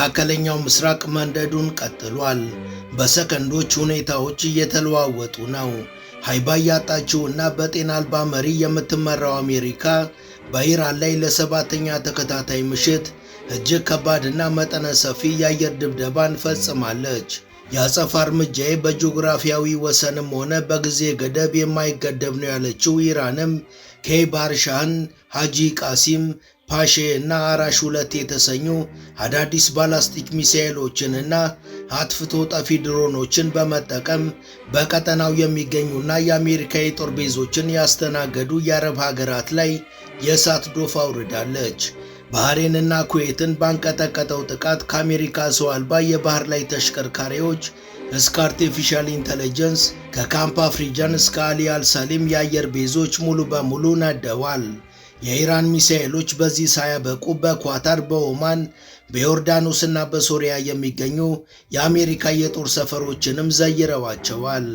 በመካከለኛው ምስራቅ መንደዱን ቀጥሏል። በሰከንዶች ሁኔታዎች እየተለዋወጡ ነው። ሃይባ ያጣችውና በጤና አልባ መሪ የምትመራው አሜሪካ በኢራን ላይ ለሰባተኛ ተከታታይ ምሽት እጅግ ከባድና መጠነ ሰፊ የአየር ድብደባን ፈጽማለች። የአጸፋ እርምጃዬ በጂኦግራፊያዊ ወሰንም ሆነ በጊዜ ገደብ የማይገደብ ነው ያለችው ኢራንም ከባህር ሻህን፣ ሃጂ ቃሲም ፓሼ እና አራሽ 2 የተሰኙ አዳዲስ ባላስቲክ ሚሳኤሎችንና አጥፍቶ ጠፊ ድሮኖችን በመጠቀም በቀጠናው የሚገኙና የአሜሪካ የጦር ቤዞችን ያስተናገዱ የአረብ ሀገራት ላይ የእሳት ዶፍ አውርዳለች። ባህሬንና ኩዌትን ባንቀጠቀጠው ጥቃት ከአሜሪካ ሰው አልባ የባህር ላይ ተሽከርካሪዎች እስከ አርቲፊሻል ኢንተለጀንስ ከካምፕ አፍሪጃን እስከ አሊ አልሳሊም የአየር ቤዞች ሙሉ በሙሉ ነደዋል። የኢራን ሚሳኤሎች በዚህ ሳያበቁ በኳታር፣ በኦማን፣ በዮርዳኖስ እና በሶሪያ የሚገኙ የአሜሪካ የጦር ሰፈሮችንም ዘይረዋቸዋል።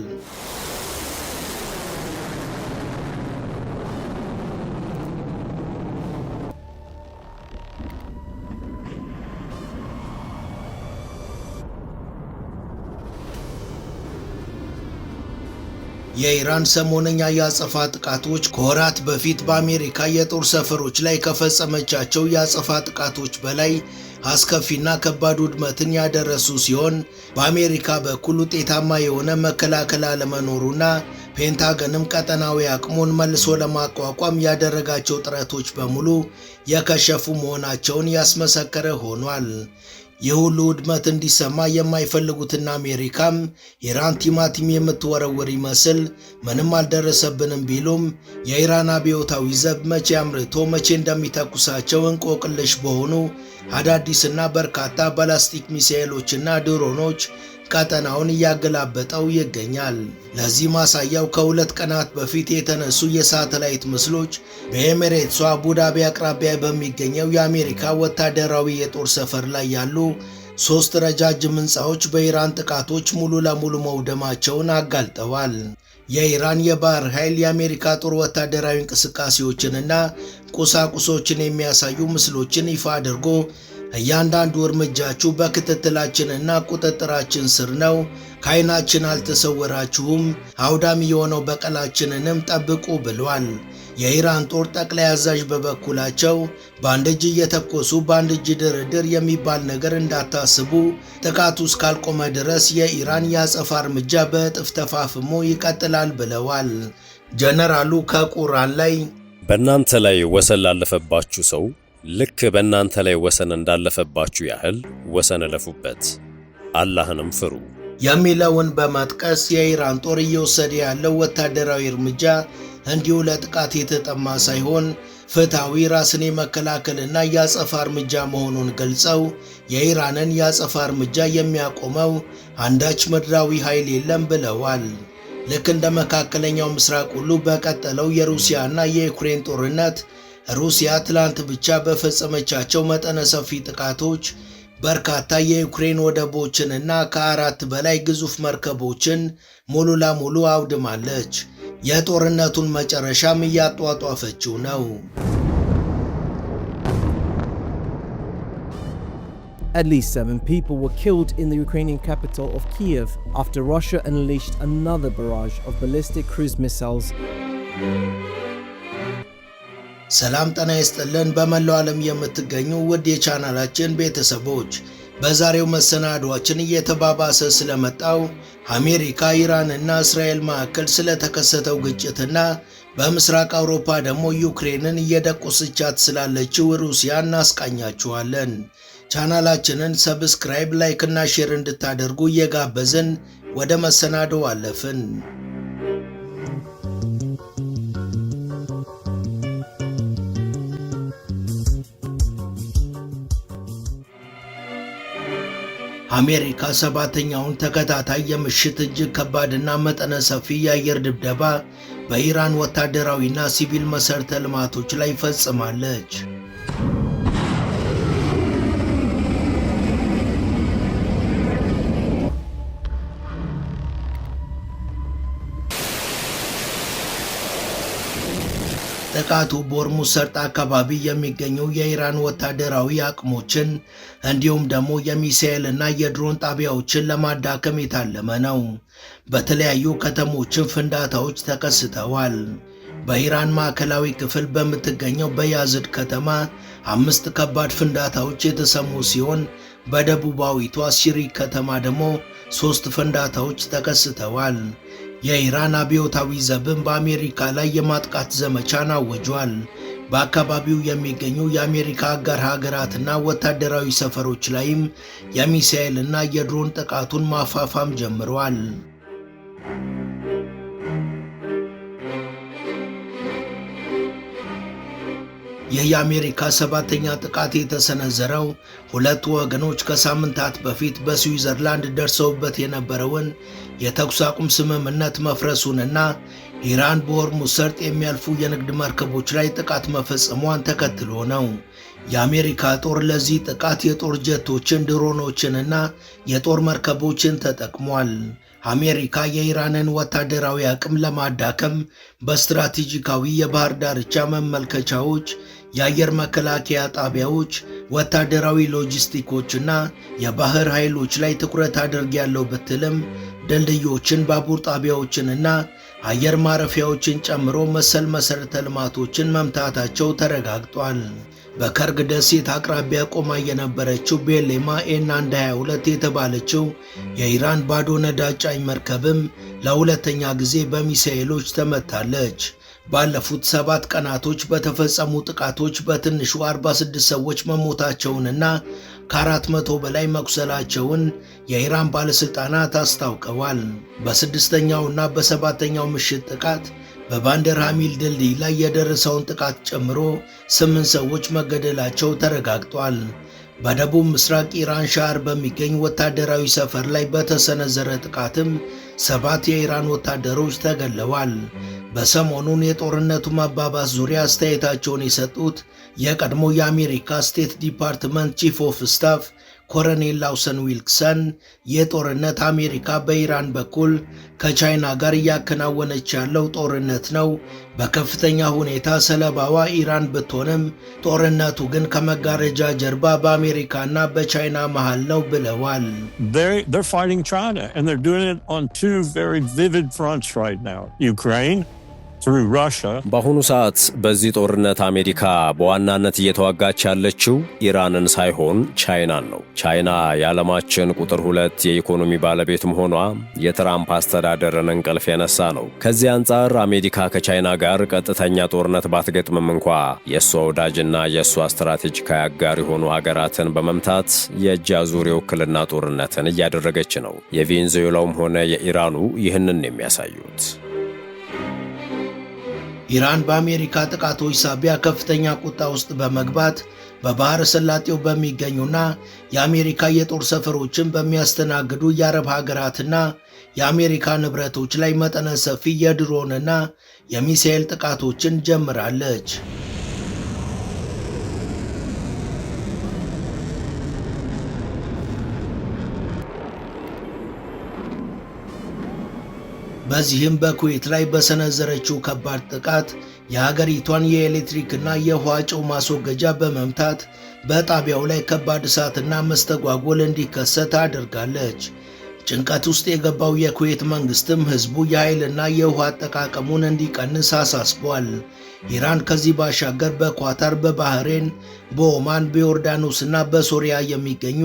የኢራን ሰሞነኛ የአጸፋ ጥቃቶች ከወራት በፊት በአሜሪካ የጦር ሰፈሮች ላይ ከፈጸመቻቸው የአጸፋ ጥቃቶች በላይ አስከፊና ከባድ ውድመትን ያደረሱ ሲሆን በአሜሪካ በኩል ውጤታማ የሆነ መከላከል አለመኖሩና ፔንታገንም ቀጠናዊ አቅሙን መልሶ ለማቋቋም ያደረጋቸው ጥረቶች በሙሉ የከሸፉ መሆናቸውን ያስመሰከረ ሆኗል። ይህ ሁሉ ውድመት እንዲሰማ የማይፈልጉትና አሜሪካም ኢራን ቲማቲም የምትወረውር ይመስል ምንም አልደረሰብንም ቢሉም የኢራን አብዮታዊ ዘብ መቼ አምርቶ መቼ እንደሚተኩሳቸው እንቆቅልሽ በሆኑ አዳዲስና በርካታ ባላስቲክ ሚሳኤሎችና ድሮኖች ቀጠናውን እያገላበጠው ይገኛል። ለዚህ ማሳያው ከ2 ቀናት በፊት የተነሱ የሳተላይት ምስሎች በኤሚሬትሷ አቡዳቢ አቅራቢያ በሚገኘው የአሜሪካ ወታደራዊ የጦር ሰፈር ላይ ያሉ 3 ረጃጅም ሕንፃዎች በኢራን ጥቃቶች ሙሉ ለሙሉ መውደማቸውን አጋልጠዋል። የኢራን የባህር ኃይል የአሜሪካ ጦር ወታደራዊ እንቅስቃሴዎችንና ቁሳቁሶችን የሚያሳዩ ምስሎችን ይፋ አድርጎ እያንዳንዱ እርምጃችሁ በክትትላችንና ቁጥጥራችን ስር ነው፣ ከዓይናችን አልተሰወራችሁም፣ አውዳሚ የሆነው በቀላችንንም ጠብቁ ብሏል። የኢራን ጦር ጠቅላይ አዛዥ በበኩላቸው በአንድ እጅ እየተኮሱ በአንድ እጅ ድርድር የሚባል ነገር እንዳታስቡ፣ ጥቃቱ እስካልቆመ ድረስ የኢራን የአጸፋ እርምጃ በእጥፍ ተፋፍሞ ይቀጥላል ብለዋል። ጀነራሉ ከቁርአን ላይ በእናንተ ላይ ወሰን ላለፈባችሁ ሰው ልክ በእናንተ ላይ ወሰን እንዳለፈባችሁ ያህል ወሰን እለፉበት፣ አላህንም ፍሩ የሚለውን በመጥቀስ የኢራን ጦር እየወሰደ ያለው ወታደራዊ እርምጃ እንዲሁ ለጥቃት የተጠማ ሳይሆን ፍትሐዊ ራስን የመከላከልና የአጸፋ እርምጃ መሆኑን ገልጸው የኢራንን የአጸፋ እርምጃ የሚያቆመው አንዳች ምድራዊ ኃይል የለም ብለዋል። ልክ እንደ መካከለኛው ምስራቅ ሁሉ በቀጠለው የሩሲያና የዩክሬን ጦርነት ሩሲያ ትላንት ብቻ በፈጸመቻቸው መጠነ ሰፊ ጥቃቶች በርካታ የዩክሬን ወደቦችንና ከ4 በላይ ግዙፍ መርከቦችን ሙሉ ለሙሉ አውድማለች። የጦርነቱን መጨረሻም እያጧጧፈችው ነው። At least 7 people were killed in the Ukrainian capital of Kiev after Russia unleashed another barrage of ballistic cruise missiles. ሰላም ጤና ይስጥልን። በመላው ዓለም የምትገኙ ውድ የቻናላችን ቤተሰቦች በዛሬው መሰናዷችን እየተባባሰ ስለመጣው አሜሪካ፣ ኢራን እና እስራኤል መካከል ስለተከሰተው ግጭትና በምስራቅ አውሮፓ ደግሞ ዩክሬንን እየደቆሰቻት ስላለችው ሩሲያ እናስቃኛችኋለን። ቻናላችንን ሰብስክራይብ፣ ላይክ እና ሼር እንድታደርጉ እየጋበዝን ወደ መሰናዶው አለፍን። አሜሪካ 7ኛውን ተከታታይ የምሽት እጅግ ከባድና መጠነ ሰፊ የአየር ድብደባ በኢራን ወታደራዊና ሲቪል መሠረተ ልማቶች ላይ ፈጽማለች። ጥቃቱ በሆርሙዝ ሰርጥ አካባቢ የሚገኙ የኢራን ወታደራዊ አቅሞችን እንዲሁም ደግሞ የሚሳኤልና የድሮን ጣቢያዎችን ለማዳከም የታለመ ነው። በተለያዩ ከተሞችን ፍንዳታዎች ተከስተዋል። በኢራን ማዕከላዊ ክፍል በምትገኘው በያዝድ ከተማ 5 ከባድ ፍንዳታዎች የተሰሙ ሲሆን በደቡባዊቷ ሲሪክ ከተማ ደግሞ 3 ፍንዳታዎች ተከስተዋል። የኢራን አብዮታዊ ዘብም በአሜሪካ ላይ የማጥቃት ዘመቻን አውጇል። በአካባቢው የሚገኙ የአሜሪካ አጋር ሀገራትና ወታደራዊ ሰፈሮች ላይም የሚሳኤልና የድሮን ጥቃቱን ማፋፋም ጀምረዋል። ይህ የአሜሪካ 7ኛ ጥቃት የተሰነዘረው ሁለቱ ወገኖች ከሳምንታት በፊት በስዊዘርላንድ ደርሰውበት የነበረውን የተኩስ አቁም ስምምነት መፍረሱንና ኢራን በሆርሙዝ ሰርጥ የሚያልፉ የንግድ መርከቦች ላይ ጥቃት መፈጸሟን ተከትሎ ነው። የአሜሪካ ጦር ለዚህ ጥቃት የጦር ጀቶችን፣ ድሮኖችንና የጦር መርከቦችን ተጠቅሟል። አሜሪካ የኢራንን ወታደራዊ አቅም ለማዳከም በስትራቴጂካዊ የባህር ዳርቻ መመልከቻዎች፣ የአየር መከላከያ ጣቢያዎች፣ ወታደራዊ ሎጂስቲኮችና የባህር ኃይሎች ላይ ትኩረት አድርጋለሁ ብትልም ድልድዮችን፣ ባቡር ጣቢያዎችንና አየር ማረፊያዎችን ጨምሮ መሰል መሠረተ ልማቶችን መምታታቸው ተረጋግጧል። በከርግ ደሴት አቅራቢያ ቆማ የነበረችው ቤሌማ ኤን122 የተባለችው የኢራን ባዶ ነዳጅ ጫኝ መርከብም ለሁለተኛ ጊዜ በሚሳኤሎች ተመታለች። ባለፉት 7 ቀናቶች በተፈጸሙ ጥቃቶች በትንሹ 46 ሰዎች መሞታቸውንና ከ400 በላይ መቁሰላቸውን የኢራን ባለሥልጣናት አስታውቀዋል። በስድስተኛውና በሰባተኛው ምሽት ጥቃት በባንደር ሐሚል ድልድይ ላይ የደረሰውን ጥቃት ጨምሮ 8 ሰዎች መገደላቸው ተረጋግጧል። በደቡብ ምስራቅ ኢራን ሻር በሚገኝ ወታደራዊ ሰፈር ላይ በተሰነዘረ ጥቃትም 7 የኢራን ወታደሮች ተገድለዋል። በሰሞኑን የጦርነቱ መባባስ ዙሪያ አስተያየታቸውን የሰጡት የቀድሞ የአሜሪካ ስቴት ዲፓርትመንት ቺፍ ኦፍ ስታፍ ኮሎኔል ላውሰን ዊልክሰን የጦርነት አሜሪካ በኢራን በኩል ከቻይና ጋር እያከናወነች ያለው ጦርነት ነው። በከፍተኛ ሁኔታ ሰለባዋ ኢራን ብትሆንም ጦርነቱ ግን ከመጋረጃ ጀርባ በአሜሪካና በቻይና መሃል ነው ብለዋል። They're fighting China and they're doing it on 2 very vivid fronts right now. Ukraine through Russia. በአሁኑ ሰዓት በዚህ ጦርነት አሜሪካ በዋናነት እየተዋጋች ያለችው ኢራንን ሳይሆን ቻይናን ነው። ቻይና የዓለማችን ቁጥር 2 የኢኮኖሚ ባለቤት መሆኗ የትራምፕ አስተዳደርን እንቅልፍ የነሳ ነው። ከዚህ አንጻር አሜሪካ ከቻይና ጋር ቀጥተኛ ጦርነት ባትገጥምም እንኳ የእሷ ወዳጅና የእሷ ስትራቴጂካዊ አጋር የሆኑ ሀገራትን በመምታት የእጅ አዙር የውክልና ጦርነትን እያደረገች ነው። የቬንዙዌላውም ሆነ የኢራኑ ይህንን የሚያሳዩት። ኢራን በአሜሪካ ጥቃቶች ሳቢያ ከፍተኛ ቁጣ ውስጥ በመግባት በባህረ ሰላጤው በሚገኙና የአሜሪካ የጦር ሰፈሮችን በሚያስተናግዱ የአረብ ሀገራትና የአሜሪካ ንብረቶች ላይ መጠነ ሰፊ የድሮንና የሚሳኤል ጥቃቶችን ጀምራለች። በዚህም በኩዌት ላይ በሰነዘረችው ከባድ ጥቃት የሀገሪቷን የኤሌክትሪክና የውሃ ጨው ማስወገጃ በመምታት በጣቢያው ላይ ከባድ እሳትና መስተጓጎል እንዲከሰት አድርጋለች። ጭንቀት ውስጥ የገባው የኩዌት መንግስትም ህዝቡ የኃይልና የውሃ አጠቃቀሙን እንዲቀንስ አሳስቧል። ኢራን ከዚህ ባሻገር በኳታር፣ በባህሬን፣ በኦማን፣ በዮርዳኖስና በሶሪያ የሚገኙ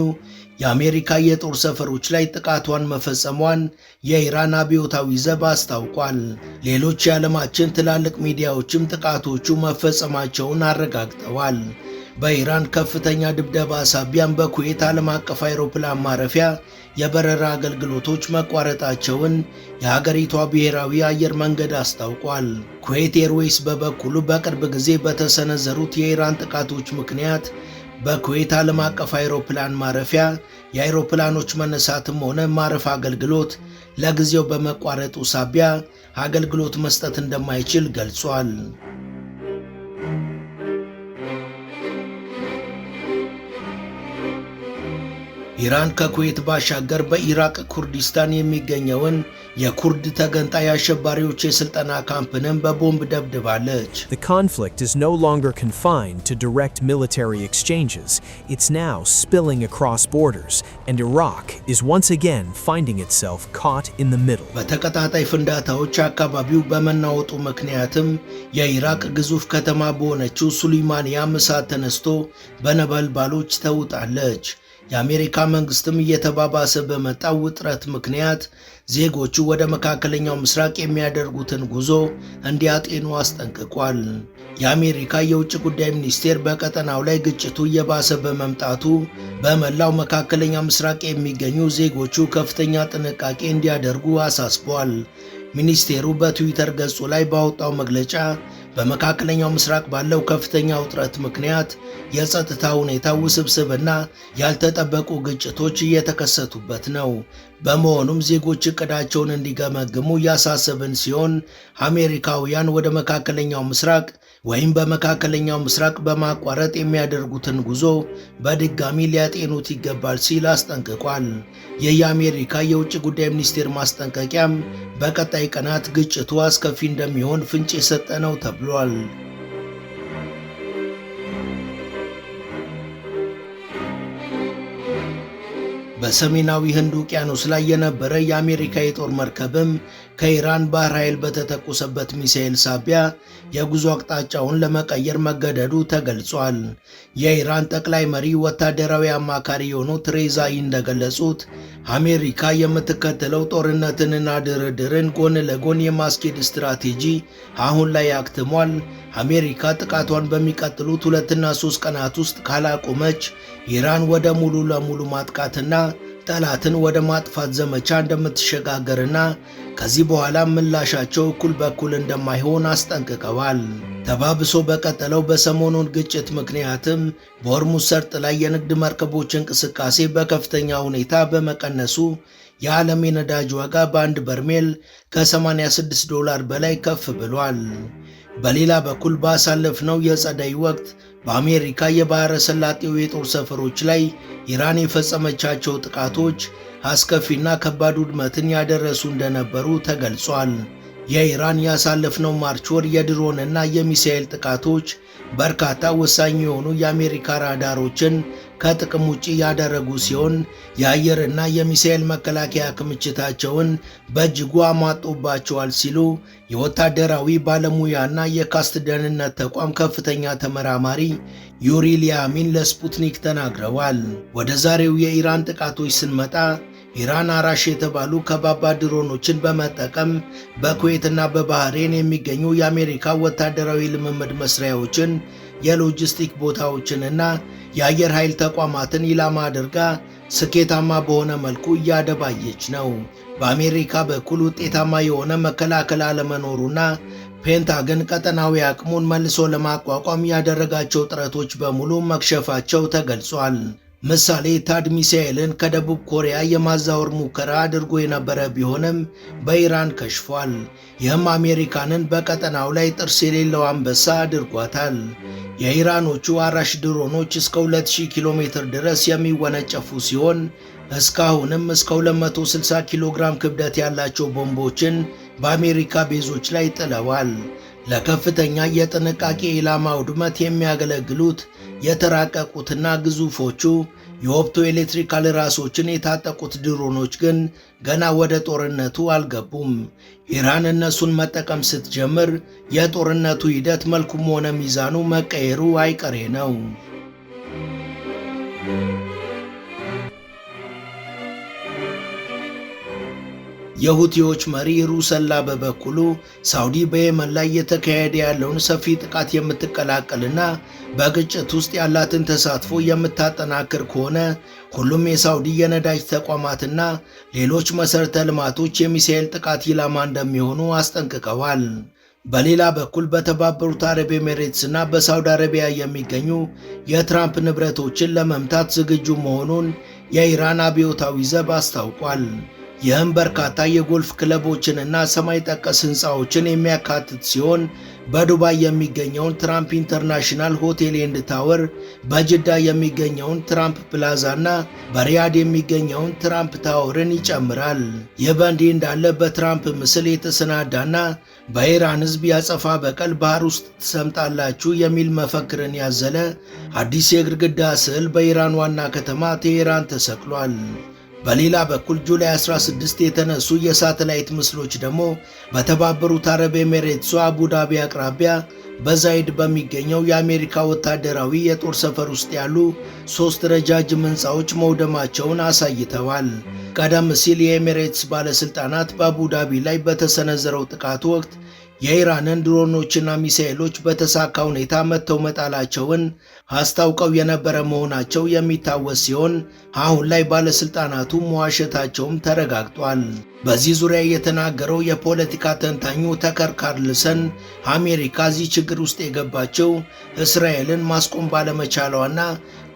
የአሜሪካ የጦር ሰፈሮች ላይ ጥቃቷን መፈጸሟን የኢራን አብዮታዊ ዘብ አስታውቋል። ሌሎች የዓለማችን ትላልቅ ሚዲያዎችም ጥቃቶቹ መፈጸማቸውን አረጋግጠዋል። በኢራን ከፍተኛ ድብደባ ሳቢያም በኩዌት ዓለም አቀፍ አውሮፕላን ማረፊያ የበረራ አገልግሎቶች መቋረጣቸውን የሀገሪቷ ብሔራዊ አየር መንገድ አስታውቋል። ኩዌት ኤርዌይስ በበኩሉ በቅርብ ጊዜ በተሰነዘሩት የኢራን ጥቃቶች ምክንያት በኩዌት ዓለም አቀፍ አውሮፕላን ማረፊያ የአውሮፕላኖች መነሳትም ሆነ ማረፍ አገልግሎት ለጊዜው በመቋረጡ ሳቢያ አገልግሎት መስጠት እንደማይችል ገልጿል። ኢራን ከኩዌት ባሻገር በኢራቅ ኩርዲስታን የሚገኘውን የኩርድ ተገንጣይ አሸባሪዎች የስልጠና ካምፕንም በቦምብ ደብድባለች። The conflict is no longer confined to direct military exchanges. It's now spilling across borders, and Iraq is once again finding itself caught in the middle. በተከታታይ ፍንዳታዎች አካባቢው በመናወጡ ምክንያትም የኢራቅ ግዙፍ ከተማ በሆነችው ሱሌይማንያ እሳት ተነስቶ በነበልባሎች ተውጣለች። የአሜሪካ መንግስትም እየተባባሰ በመጣው ውጥረት ምክንያት ዜጎቹ ወደ መካከለኛው ምስራቅ የሚያደርጉትን ጉዞ እንዲያጤኑ አስጠንቅቋል። የአሜሪካ የውጭ ጉዳይ ሚኒስቴር በቀጠናው ላይ ግጭቱ እየባሰ በመምጣቱ በመላው መካከለኛ ምስራቅ የሚገኙ ዜጎቹ ከፍተኛ ጥንቃቄ እንዲያደርጉ አሳስቧል። ሚኒስቴሩ በትዊተር ገጹ ላይ ባወጣው መግለጫ በመካከለኛው ምስራቅ ባለው ከፍተኛ ውጥረት ምክንያት የጸጥታ ሁኔታ ውስብስብና ያልተጠበቁ ግጭቶች እየተከሰቱበት ነው። በመሆኑም ዜጎች እቅዳቸውን እንዲገመግሙ ያሳሰብን ሲሆን አሜሪካውያን ወደ መካከለኛው ምስራቅ ወይም በመካከለኛው ምስራቅ በማቋረጥ የሚያደርጉትን ጉዞ በድጋሚ ሊያጤኑት ይገባል ሲል አስጠንቅቋል። የአሜሪካ የውጭ ጉዳይ ሚኒስቴር ማስጠንቀቂያም በቀጣይ ቀናት ግጭቱ አስከፊ እንደሚሆን ፍንጭ የሰጠ ነው ተብሏል። በሰሜናዊ ህንድ ውቅያኖስ ላይ የነበረ የአሜሪካ የጦር መርከብም ከኢራን ባህር ኃይል በተተኮሰበት ሚሳኤል ሳቢያ የጉዞ አቅጣጫውን ለመቀየር መገደዱ ተገልጿል። የኢራን ጠቅላይ መሪ ወታደራዊ አማካሪ የሆኑት ሬዛኢ እንደገለጹት አሜሪካ የምትከተለው ጦርነትንና ድርድርን ጎን ለጎን የማስኬድ ስትራቴጂ አሁን ላይ አክትሟል። አሜሪካ ጥቃቷን በሚቀጥሉት 2 እና 3 ቀናት ውስጥ ካላቆመች ኢራን ወደ ሙሉ ለሙሉ ማጥቃትና ጠላትን ወደ ማጥፋት ዘመቻ እንደምትሸጋገርና ከዚህ በኋላ ምላሻቸው እኩል በኩል እንደማይሆን አስጠንቅቀዋል። ተባብሶ በቀጠለው በሰሞኑን ግጭት ምክንያትም በሆርሙዝ ሰርጥ ላይ የንግድ መርከቦች እንቅስቃሴ በከፍተኛ ሁኔታ በመቀነሱ የዓለም የነዳጅ ዋጋ በአንድ በርሜል ከ$86 በላይ ከፍ ብሏል። በሌላ በኩል ባሳለፍነው የጸደይ ወቅት በአሜሪካ የባሕረ ሰላጤው የጦር ሰፈሮች ላይ ኢራን የፈጸመቻቸው ጥቃቶች አስከፊና ከባድ ውድመትን ያደረሱ እንደነበሩ ተገልጿል። የኢራን ያሳለፍነው ማርች ወር የድሮንና የሚሳኤል ጥቃቶች በርካታ ወሳኝ የሆኑ የአሜሪካ ራዳሮችን ከጥቅም ውጪ ያደረጉ ሲሆን የአየርና የሚሳኤል መከላከያ ክምችታቸውን በእጅጉ አሟጦባቸዋል ሲሉ የወታደራዊ ባለሙያና የካስት ደህንነት ተቋም ከፍተኛ ተመራማሪ ዩሪ ሊያሚን ለስፑትኒክ ተናግረዋል። ወደ ዛሬው የኢራን ጥቃቶች ስንመጣ ኢራን አራሽ የተባሉ ከባባድ ድሮኖችን በመጠቀም በኩዌትና በባህሬን የሚገኙ የአሜሪካ ወታደራዊ ልምምድ መስሪያዎችን፣ የሎጂስቲክ ቦታዎችንና የአየር ኃይል ተቋማትን ኢላማ አድርጋ ስኬታማ በሆነ መልኩ እያደባየች ነው። በአሜሪካ በኩል ውጤታማ የሆነ መከላከል አለመኖሩና ፔንታገን ቀጠናዊ አቅሙን መልሶ ለማቋቋም ያደረጋቸው ጥረቶች በሙሉ መክሸፋቸው ተገልጿል። ምሳሌ ታድ ሚሳኤልን ከደቡብ ኮሪያ የማዛወር ሙከራ አድርጎ የነበረ ቢሆንም በኢራን ከሽፏል። ይህም አሜሪካንን በቀጠናው ላይ ጥርስ የሌለው አንበሳ አድርጓታል። የኢራኖቹ አራሽ ድሮኖች እስከ 2000 ኪሎ ሜትር ድረስ የሚወነጨፉ ሲሆን እስካሁንም እስከ 260 ኪሎ ግራም ክብደት ያላቸው ቦምቦችን በአሜሪካ ቤዞች ላይ ጥለዋል። ለከፍተኛ የጥንቃቄ ኢላማ ውድመት የሚያገለግሉት የተራቀቁትና ግዙፎቹ የኦፕቶ ኤሌክትሪካል ራሶችን የታጠቁት ድሮኖች ግን ገና ወደ ጦርነቱ አልገቡም። ኢራን እነሱን መጠቀም ስትጀምር የጦርነቱ ሂደት መልኩም ሆነ ሚዛኑ መቀየሩ አይቀሬ ነው። የሁቲዎች መሪ ሩሰላ በበኩሉ ሳውዲ በየመን ላይ እየተካሄደ ያለውን ሰፊ ጥቃት የምትቀላቀልና በግጭት ውስጥ ያላትን ተሳትፎ የምታጠናክር ከሆነ ሁሉም የሳውዲ የነዳጅ ተቋማትና ሌሎች መሠረተ ልማቶች የሚሳኤል ጥቃት ኢላማ እንደሚሆኑ አስጠንቅቀዋል። በሌላ በኩል በተባበሩት አረብ ኤሚሬትስና በሳውዲ አረቢያ የሚገኙ የትራምፕ ንብረቶችን ለመምታት ዝግጁ መሆኑን የኢራን አብዮታዊ ዘብ አስታውቋል። ይህም በርካታ የጎልፍ ክለቦችንና ሰማይ ጠቀስ ሕንፃዎችን የሚያካትት ሲሆን በዱባይ የሚገኘውን ትራምፕ ኢንተርናሽናል ሆቴል ኤንድ ታወር፣ በጅዳ የሚገኘውን ትራምፕ ፕላዛ እና በሪያድ የሚገኘውን ትራምፕ ታወርን ይጨምራል። ይህ በእንዲህ እንዳለ በትራምፕ ምስል የተሰናዳና በኢራን ሕዝብ ያጸፋ በቀል ባህር ውስጥ ትሰምጣላችሁ የሚል መፈክርን ያዘለ አዲስ የግድግዳ ስዕል በኢራን ዋና ከተማ ቴሄራን ተሰቅሏል። በሌላ በኩል ጁላይ 16 የተነሱ የሳተላይት ምስሎች ደግሞ በተባበሩት አረብ ኤሚሬትሷ አቡዳቢ አቅራቢያ በዛይድ በሚገኘው የአሜሪካ ወታደራዊ የጦር ሰፈር ውስጥ ያሉ 3 ረጃጅም ሕንፃዎች መውደማቸውን አሳይተዋል። ቀደም ሲል የኤሚሬትስ ባለሥልጣናት በአቡዳቢ ላይ በተሰነዘረው ጥቃት ወቅት የኢራንን ድሮኖችና ሚሳኤሎች በተሳካ ሁኔታ መተው መጣላቸውን አስታውቀው የነበረ መሆናቸው የሚታወስ ሲሆን አሁን ላይ ባለሥልጣናቱ መዋሸታቸውም ተረጋግጧል። በዚህ ዙሪያ የተናገረው የፖለቲካ ተንታኙ ተከር ካርልሰን አሜሪካ እዚህ ችግር ውስጥ የገባቸው እስራኤልን ማስቆም ባለመቻሏና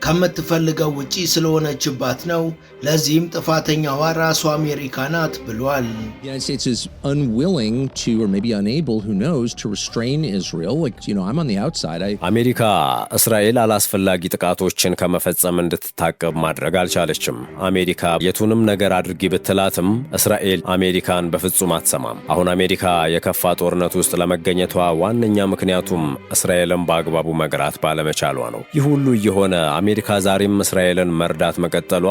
ከምትፈልገው ውጪ ስለሆነችባት ነው። ለዚህም ጥፋተኛዋ ራሷ አሜሪካ ናት ብሏል። The United States is unwilling to, or maybe unable, who knows, to restrain Israel. Like, I'm on the outside. አሜሪካ እስራኤል አላስፈላጊ ጥቃቶችን ከመፈጸም እንድትታቀብ ማድረግ አልቻለችም። አሜሪካ የቱንም ነገር አድርጊ ብትላትም እስራኤል አሜሪካን በፍጹም አትሰማም። አሁን አሜሪካ የከፋ ጦርነት ውስጥ ለመገኘቷ ዋነኛ ምክንያቱም እስራኤልን በአግባቡ መግራት ባለመቻሏ ነው። ይህ ሁሉ እየሆነ አሜሪካ ዛሬም እስራኤልን መርዳት መቀጠሏ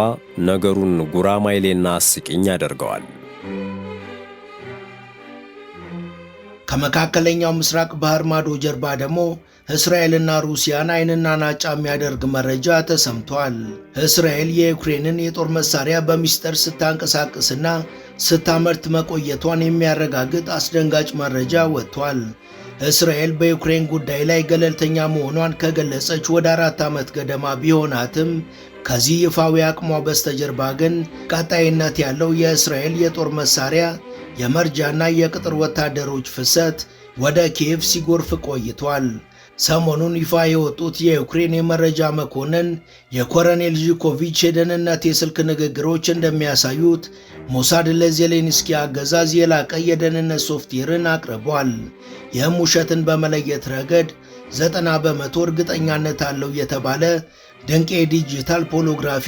ነገሩን ጉራማይሌና አስቂኝ ያደርገዋል። ከመካከለኛው ምስራቅ ባህር ማዶ ጀርባ ደግሞ እስራኤልና ሩሲያን ዓይንና ናጫ የሚያደርግ መረጃ ተሰምቷል። እስራኤል የዩክሬንን የጦር መሳሪያ በሚስጥር ስታንቀሳቅስና ስታመርት መቆየቷን የሚያረጋግጥ አስደንጋጭ መረጃ ወጥቷል። እስራኤል በዩክሬን ጉዳይ ላይ ገለልተኛ መሆኗን ከገለጸች ወደ 4 ዓመት ገደማ ቢሆናትም ከዚህ ይፋዊ አቅሟ በስተጀርባ ግን ቀጣይነት ያለው የእስራኤል የጦር መሳሪያ የመርጃና የቅጥር ወታደሮች ፍሰት ወደ ኪየቭ ሲጎርፍ ቆይቷል። ሰሞኑን ይፋ የወጡት የዩክሬን የመረጃ መኮንን የኮሎኔል ዢኮቪች የደህንነት የስልክ ንግግሮች እንደሚያሳዩት ሞሳድ ለዜሌንስኪ አገዛዝ የላቀ የደህንነት ሶፍትዌርን አቅርቧል። ይህም ውሸትን በመለየት ረገድ 90 በመቶ እርግጠኛነት አለው የተባለ ድንቅ የዲጂታል ፖሎግራፊ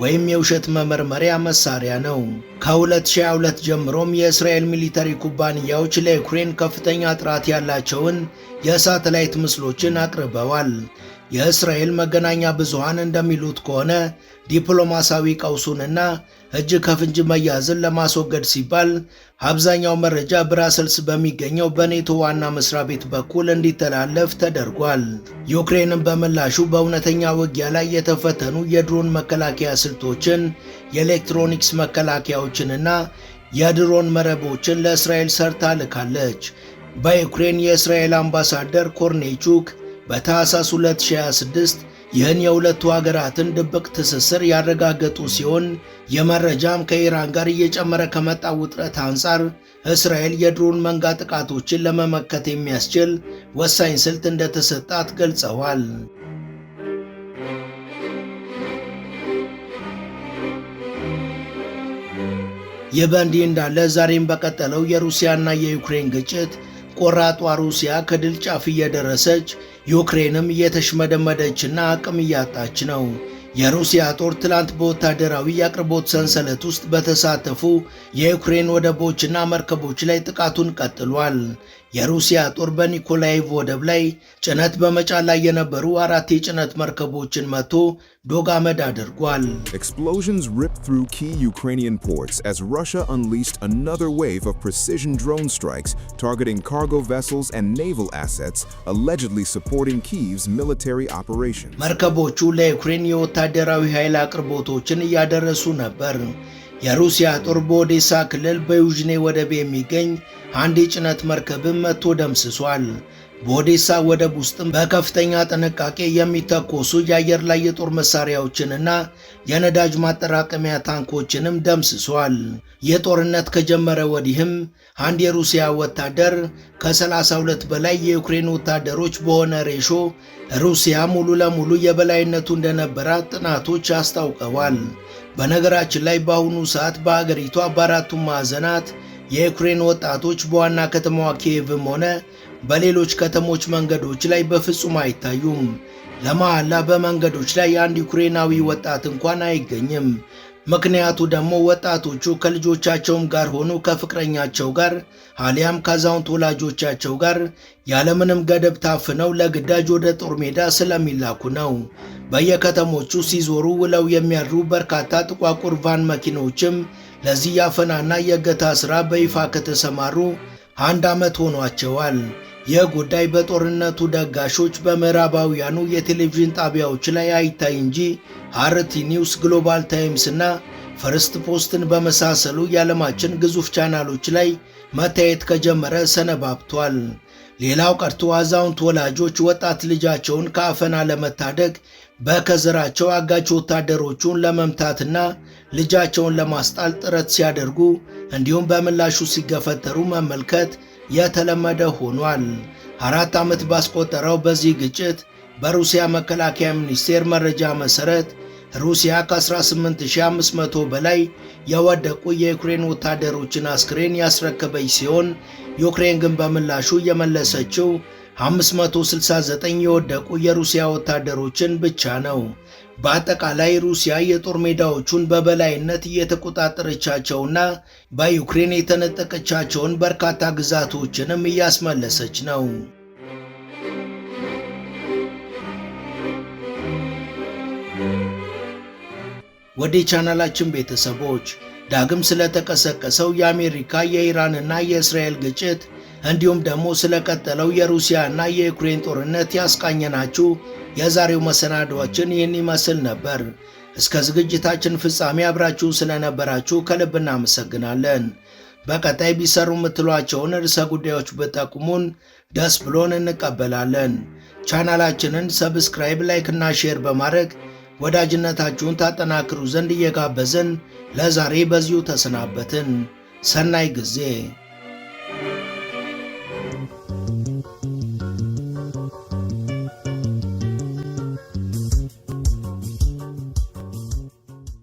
ወይም የውሸት መመርመሪያ መሳሪያ ነው። ከ2022 ጀምሮም የእስራኤል ሚሊተሪ ኩባንያዎች ለዩክሬን ከፍተኛ ጥራት ያላቸውን የሳተላይት ምስሎችን አቅርበዋል። የእስራኤል መገናኛ ብዙሃን እንደሚሉት ከሆነ ዲፕሎማሲያዊ ቀውሱንና እጅ ከፍንጅ መያዝን ለማስወገድ ሲባል አብዛኛው መረጃ ብራሰልስ በሚገኘው በኔቶ ዋና መስሪያ ቤት በኩል እንዲተላለፍ ተደርጓል። ዩክሬንም በምላሹ በእውነተኛ ውጊያ ላይ የተፈተኑ የድሮን መከላከያ ስልቶችን፣ የኤሌክትሮኒክስ መከላከያዎችንና የድሮን መረቦችን ለእስራኤል ሰርታ ልካለች። በዩክሬን የእስራኤል አምባሳደር ኮርኔቹክ በታህሳስ 2026 ይህን የሁለቱ ሀገራትን ድብቅ ትስስር ያረጋገጡ ሲሆን የመረጃም ከኢራን ጋር እየጨመረ ከመጣ ውጥረት አንጻር እስራኤል የድሮን መንጋ ጥቃቶችን ለመመከት የሚያስችል ወሳኝ ስልት እንደተሰጣት ገልጸዋል። ይህ በእንዲህ እንዳለ ዛሬም በቀጠለው የሩሲያና የዩክሬን ግጭት ቆራጧ ሩሲያ ከድል ጫፍ እየደረሰች ዩክሬንም እየተሽመደመደችና አቅም እያጣች ነው። የሩሲያ ጦር ትላንት በወታደራዊ የአቅርቦት ሰንሰለት ውስጥ በተሳተፉ የዩክሬን ወደቦችና መርከቦች ላይ ጥቃቱን ቀጥሏል። የሩሲያ ጦር በኒኮላይቭ ወደብ ላይ ጭነት በመጫን ላይ የነበሩ 4 የጭነት መርከቦችን መቶ ዶግ አመድ አድርጓል። Explosions ripped through key Ukrainian ports as Russia unleashed another wave of precision drone strikes targeting cargo vessels and naval assets allegedly supporting Kyiv's military operation. መርከቦቹ ለዩክሬን የወታደራዊ ኃይል አቅርቦቶችን እያደረሱ ነበር። የሩሲያ ጦር በኦዴሳ ክልል በዩዥኔ ወደብ የሚገኝ አንድ የጭነት መርከብን መቶ ደምስሷል። በኦዴሳ ወደብ ውስጥም በከፍተኛ ጥንቃቄ የሚተኮሱ የአየር ላይ የጦር መሳሪያዎችንና የነዳጅ ማጠራቀሚያ ታንኮችንም ደምስሷል። የጦርነት ከጀመረ ወዲህም አንድ የሩሲያ ወታደር ከ32 በላይ የዩክሬን ወታደሮች በሆነ ሬሾ ሩሲያ ሙሉ ለሙሉ የበላይነቱ እንደነበራት ጥናቶች አስታውቀዋል። በነገራችን ላይ በአሁኑ ሰዓት በሀገሪቷ በአራቱም ማዕዘናት የዩክሬን ወጣቶች በዋና ከተማዋ ኪየቭም ሆነ በሌሎች ከተሞች መንገዶች ላይ በፍጹም አይታዩም። ለመሐላ በመንገዶች ላይ አንድ ዩክሬናዊ ወጣት እንኳን አይገኝም። ምክንያቱ ደግሞ ወጣቶቹ ከልጆቻቸውም ጋር ሆኑ ከፍቅረኛቸው ጋር አሊያም ከአዛውንት ወላጆቻቸው ጋር ያለምንም ገደብ ታፍነው ለግዳጅ ወደ ጦር ሜዳ ስለሚላኩ ነው። በየከተሞቹ ሲዞሩ ውለው የሚያድሩ በርካታ ጥቋቁር ቫን መኪኖችም ለዚህ ያፈናና የእገታ ሥራ በይፋ ከተሰማሩ 1 ዓመት ሆኗቸዋል። ይህ ጉዳይ በጦርነቱ ደጋሾች በምዕራባውያኑ የቴሌቪዥን ጣቢያዎች ላይ አይታይ እንጂ አርቲ ኒውስ፣ ግሎባል ታይምስ እና ፈርስት ፖስትን በመሳሰሉ የዓለማችን ግዙፍ ቻናሎች ላይ መታየት ከጀመረ ሰነባብቷል። ሌላው ቀርቶ አዛውንት ወላጆች ወጣት ልጃቸውን ከአፈና ለመታደግ በከዘራቸው አጋች ወታደሮቹን ለመምታትና ልጃቸውን ለማስጣል ጥረት ሲያደርጉ እንዲሁም በምላሹ ሲገፈተሩ መመልከት የተለመደ ሆኗል። 4 ዓመት ባስቆጠረው በዚህ ግጭት በሩሲያ መከላከያ ሚኒስቴር መረጃ መሠረት ሩሲያ ከ18500 በላይ የወደቁ የዩክሬን ወታደሮችን አስክሬን ያስረከበች ሲሆን ዩክሬን ግን በምላሹ የመለሰችው 569 የወደቁ የሩሲያ ወታደሮችን ብቻ ነው። በአጠቃላይ ሩሲያ የጦር ሜዳዎቹን በበላይነት እየተቆጣጠረቻቸውና በዩክሬን የተነጠቀቻቸውን በርካታ ግዛቶችንም እያስመለሰች ነው። ወደ ቻናላችን ቤተሰቦች ዳግም ስለተቀሰቀሰው የአሜሪካ የኢራንና የእስራኤል ግጭት እንዲሁም ደግሞ ስለቀጠለው የሩሲያና የዩክሬን ጦርነት ያስቃኘናችሁ የዛሬው መሰናዶአችን ይህን ይመስል ነበር። እስከ ዝግጅታችን ፍጻሜ አብራችሁን ስለነበራችሁ ከልብ እናመሰግናለን። በቀጣይ ቢሰሩ የምትሏቸውን ርዕሰ ጉዳዮች ብጠቁሙን ደስ ብሎን እንቀበላለን። ቻናላችንን ሰብስክራይብ፣ ላይክ እና ሼር በማድረግ ወዳጅነታችሁን ታጠናክሩ ዘንድ እየጋበዝን ለዛሬ በዚሁ ተሰናበትን። ሰናይ ጊዜ